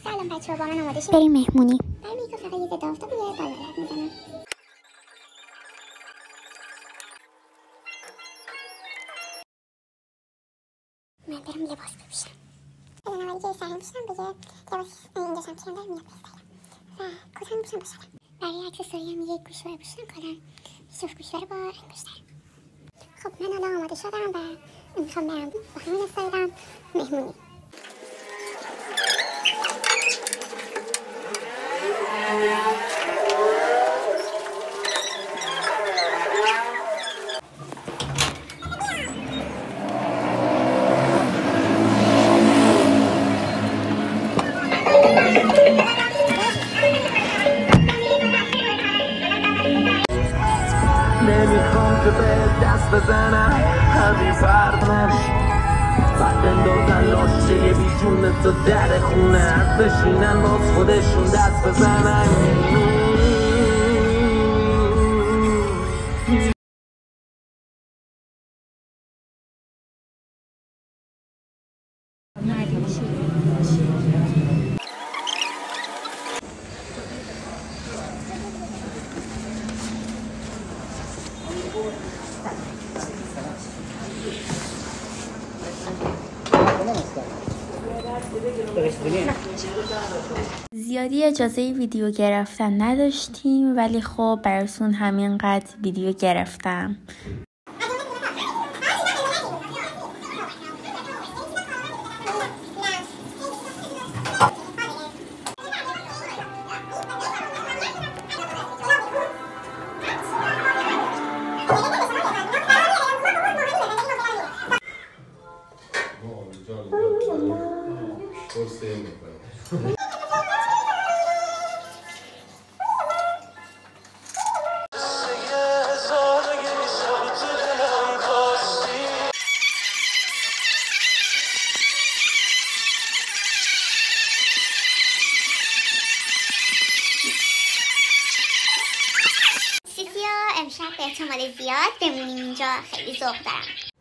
سلام بچه‌ها، با من آماده شید بریم مهمونی. برای میگه فقط یه ضد آفتاب یه بالالت میزنم. من برم لباس بپوشم. بدونم ولی جای سرم پیشم بگه لباس اینجا شم پیشم دارم میاد بسترم و کتم میپوشم باشم. برای اکسسوری هم یه گوشواره پوشیدم کلا صوف گوشواره با انگشتر. خب من الان آماده شدم و میخوام برم با همین استایلم مهمونی. نمیخوام که به دست بزنم همین فردنش بعد بندازن لاشه بیشونه تا در خونه بشینن باز خودشون دست بزنن. زیادی اجازه ویدیو گرفتن نداشتیم ولی خب براتون همینقدر ویدیو گرفتم. امشب به احتمال زیاد بمونیم اینجا، خیلی ذوق دارم.